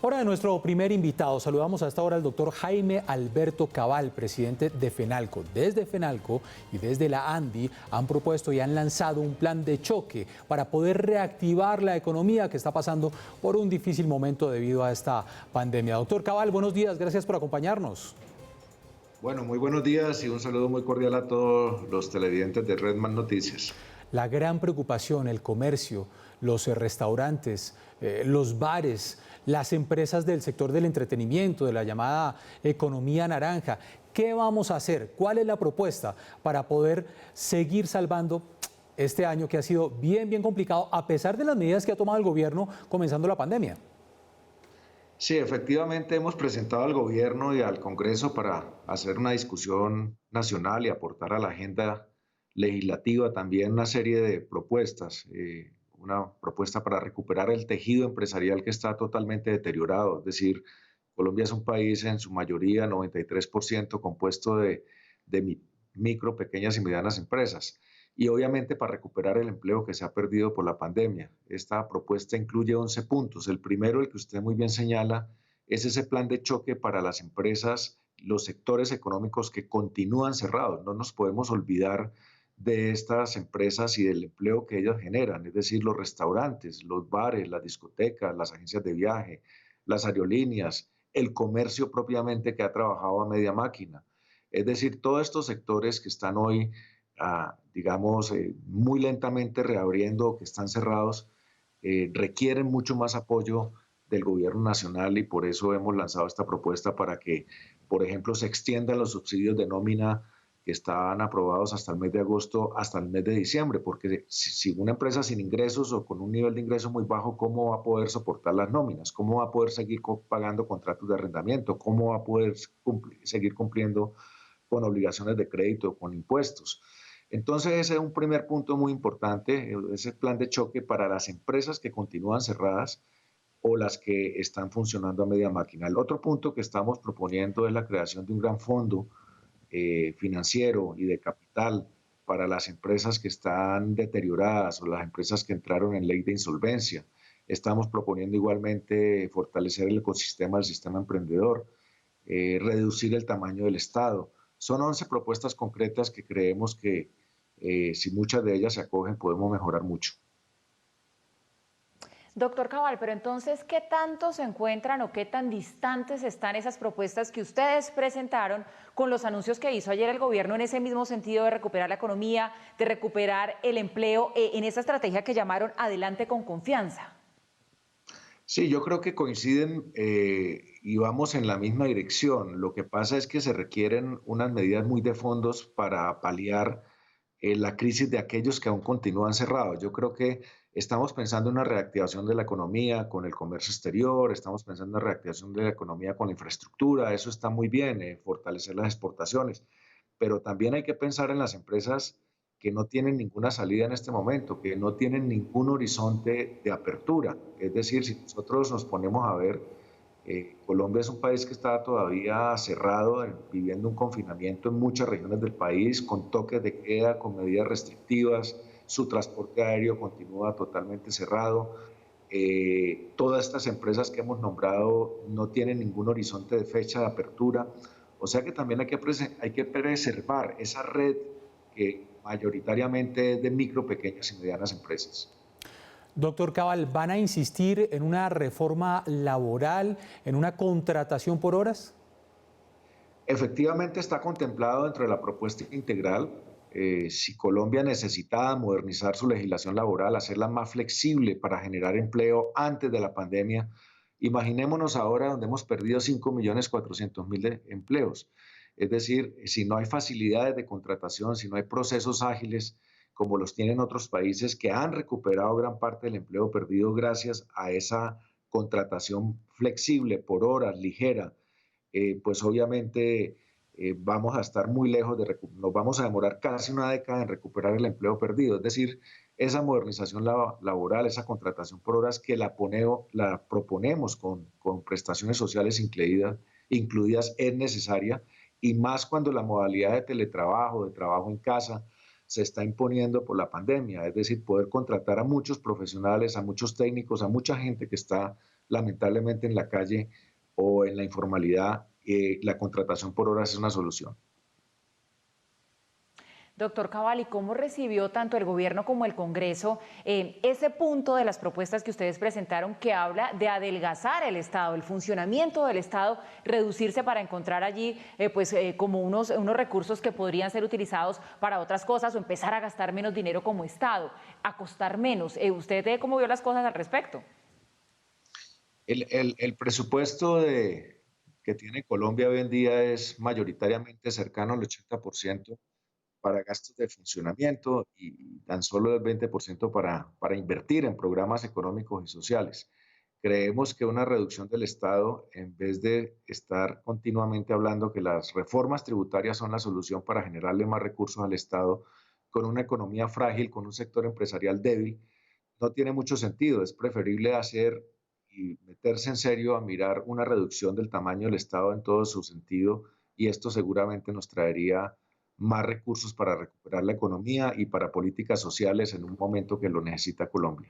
Hora de nuestro primer invitado. Saludamos a esta hora al doctor Jaime Alberto Cabal, presidente de FENALCO. Desde FENALCO y desde la ANDI han propuesto y han lanzado un plan de choque para poder reactivar la economía que está pasando por un difícil momento debido a esta pandemia. Doctor Cabal, buenos días, gracias por acompañarnos. Bueno, muy buenos días y un saludo muy cordial a todos los televidentes de Redman Noticias. La gran preocupación, el comercio, los restaurantes, los bares, las empresas del sector del entretenimiento, de la llamada economía naranja. ¿Qué vamos a hacer? ¿Cuál es la propuesta para poder seguir salvando este año que ha sido bien complicado a pesar de las medidas que ha tomado el gobierno comenzando la pandemia? Sí, efectivamente hemos presentado al gobierno y al Congreso para hacer una discusión nacional y aportar a la agenda legislativa también una serie de propuestas. Una propuesta para recuperar el tejido empresarial que está totalmente deteriorado. Es decir, Colombia es un país en su mayoría, 93%, compuesto de micro, pequeñas y medianas empresas. Y obviamente para recuperar el empleo que se ha perdido por la pandemia. Esta propuesta incluye 11 puntos. El primero, el que usted muy bien señala, es ese plan de choque para las empresas, los sectores económicos que continúan cerrados. No nos podemos olvidar de estas empresas y del empleo que ellas generan, es decir, los restaurantes, los bares, las discotecas, las agencias de viaje, las aerolíneas, el comercio propiamente que ha trabajado a media máquina. Es decir, todos estos sectores que están hoy, digamos, muy lentamente reabriendo, que están cerrados, requieren mucho más apoyo del gobierno nacional y por eso hemos lanzado esta propuesta para que, por ejemplo, se extiendan los subsidios de nómina que estaban aprobados hasta el mes de agosto, hasta el mes de diciembre, porque si una empresa sin ingresos o con un nivel de ingreso muy bajo, ¿cómo va a poder soportar las nóminas? ¿Cómo va a poder seguir pagando contratos de arrendamiento? ¿Cómo va a poder seguir cumpliendo con obligaciones de crédito, con impuestos? Entonces ese es un primer punto muy importante, ese plan de choque para las empresas que continúan cerradas o las que están funcionando a media máquina. El otro punto que estamos proponiendo es la creación de un gran fondo financiero y de capital para las empresas que están deterioradas o las empresas que entraron en ley de insolvencia. Estamos proponiendo igualmente fortalecer el ecosistema del sistema emprendedor, reducir el tamaño del Estado. Son 11 propuestas concretas que creemos que si muchas de ellas se acogen podemos mejorar mucho. Doctor Cabal, pero entonces, ¿qué tanto se encuentran o qué tan distantes están esas propuestas que ustedes presentaron con los anuncios que hizo ayer el gobierno en ese mismo sentido de recuperar la economía, de recuperar el empleo, en esa estrategia que llamaron Adelante con Confianza? Sí, yo creo que coinciden y vamos en la misma dirección. Lo que pasa es que se requieren unas medidas muy de fondos para paliar la crisis de aquellos que aún continúan cerrados. Yo creo que estamos pensando en una reactivación de la economía con el comercio exterior, estamos pensando en una reactivación de la economía con la infraestructura, eso está muy bien, fortalecer las exportaciones, pero también hay que pensar en las empresas que no tienen ninguna salida en este momento, que no tienen ningún horizonte de apertura. Es decir, si nosotros nos ponemos a ver, Colombia es un país que está todavía cerrado, viviendo un confinamiento en muchas regiones del país, con toques de queda, con medidas restrictivas, su transporte aéreo continúa totalmente cerrado. Todas estas empresas que hemos nombrado no tienen ningún horizonte de fecha de apertura. O sea que también hay que preservar esa red que mayoritariamente es de micro, pequeñas y medianas empresas. Doctor Cabal, ¿van a insistir en una reforma laboral, en una contratación por horas? Efectivamente está contemplado dentro de la propuesta integral. Si Colombia necesitaba modernizar su legislación laboral, hacerla más flexible para generar empleo antes de la pandemia, imaginémonos ahora donde hemos perdido 5.400.000 empleos. Es decir, si no hay facilidades de contratación, si no hay procesos ágiles como los tienen otros países que han recuperado gran parte del empleo perdido gracias a esa contratación flexible por horas, ligera, pues obviamente vamos a estar muy lejos nos vamos a demorar casi una década en recuperar el empleo perdido. Es decir, esa modernización laboral, esa contratación por horas que la proponemos con prestaciones sociales incluidas es necesaria, y más cuando la modalidad de teletrabajo, de trabajo en casa, se está imponiendo por la pandemia. Es decir, poder contratar a muchos profesionales, a muchos técnicos, a mucha gente que está lamentablemente en la calle o en la informalidad, la contratación por horas es una solución. Doctor Cabal, ¿y cómo recibió tanto el gobierno como el Congreso ese punto de las propuestas que ustedes presentaron que habla de adelgazar el Estado, el funcionamiento del Estado, reducirse para encontrar allí como unos recursos que podrían ser utilizados para otras cosas o empezar a gastar menos dinero como Estado, a costar menos? ¿Usted cómo vio las cosas al respecto? El presupuesto que tiene Colombia hoy en día es mayoritariamente cercano al 80% para gastos de funcionamiento y tan solo el 20% para invertir en programas económicos y sociales. Creemos que una reducción del Estado, en vez de estar continuamente hablando que las reformas tributarias son la solución para generarle más recursos al Estado, con una economía frágil, con un sector empresarial débil, no tiene mucho sentido. Es preferible hacer y meterse en serio a mirar una reducción del tamaño del Estado en todo su sentido, y esto seguramente nos traería más recursos para recuperar la economía y para políticas sociales en un momento que lo necesita Colombia.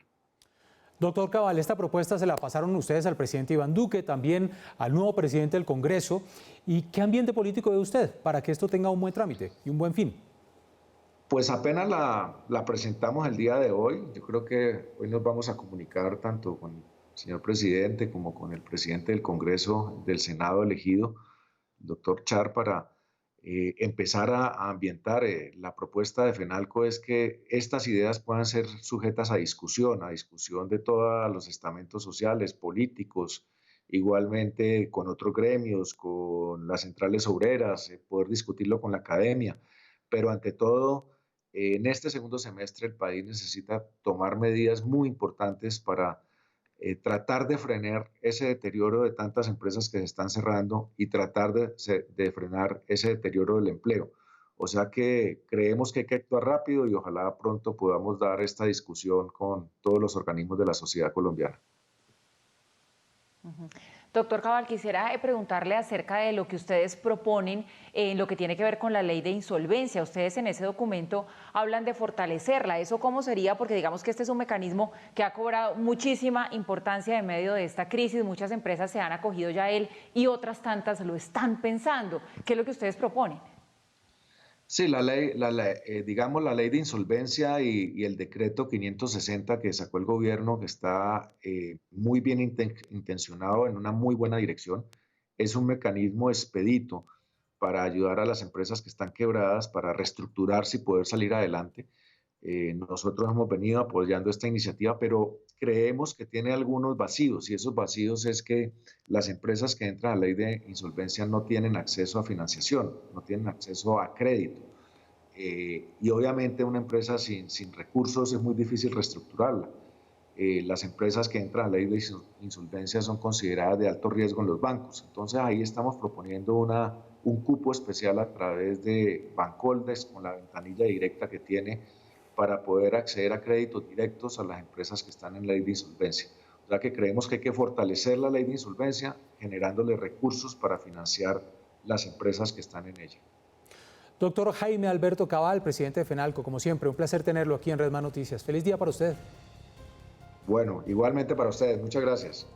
Doctor Cabal, esta propuesta se la pasaron ustedes al presidente Iván Duque, también al nuevo presidente del Congreso. ¿Y qué ambiente político ve usted para que esto tenga un buen trámite y un buen fin? Pues apenas la presentamos el día de hoy. Yo creo que hoy nos vamos a comunicar tanto con el señor presidente como con el presidente del Congreso, del Senado elegido, el doctor Char, para empezar a ambientar. La propuesta de FENALCO es que estas ideas puedan ser sujetas a discusión de todos los estamentos sociales, políticos, igualmente con otros gremios, con las centrales obreras, poder discutirlo con la academia, pero ante todo, en este segundo semestre el país necesita tomar medidas muy importantes para tratar de frenar ese deterioro de tantas empresas que se están cerrando y tratar de frenar ese deterioro del empleo. O sea que creemos que hay que actuar rápido y ojalá pronto podamos dar esta discusión con todos los organismos de la sociedad colombiana. Doctor Cabal, quisiera preguntarle acerca de lo que ustedes proponen en lo que tiene que ver con la ley de insolvencia. Ustedes en ese documento hablan de fortalecerla. ¿Eso cómo sería? Porque digamos que este es un mecanismo que ha cobrado muchísima importancia en medio de esta crisis. Muchas empresas se han acogido ya a él y otras tantas lo están pensando. ¿Qué es lo que ustedes proponen? Sí, digamos, la ley de insolvencia y el decreto 560 que sacó el gobierno, que está muy bien intencionado, en una muy buena dirección, es un mecanismo expedito para ayudar a las empresas que están quebradas, para reestructurarse y poder salir adelante. Nosotros hemos venido apoyando esta iniciativa, pero creemos que tiene algunos vacíos, y esos vacíos es que las empresas que entran a la ley de insolvencia no tienen acceso a financiación, no tienen acceso a crédito. Y obviamente una empresa sin recursos es muy difícil reestructurarla. Las empresas que entran a la ley de insolvencia son consideradas de alto riesgo en los bancos. Entonces ahí estamos proponiendo un cupo especial a través de Bancoldes, con la ventanilla directa que tiene, para poder acceder a créditos directos a las empresas que están en la ley de insolvencia. O sea que creemos que hay que fortalecer la ley de insolvencia generándole recursos para financiar las empresas que están en ella. Doctor Jaime Alberto Cabal, presidente de FENALCO, como siempre, un placer tenerlo aquí en Red Más Noticias. Feliz día para usted. Bueno, igualmente para ustedes. Muchas gracias.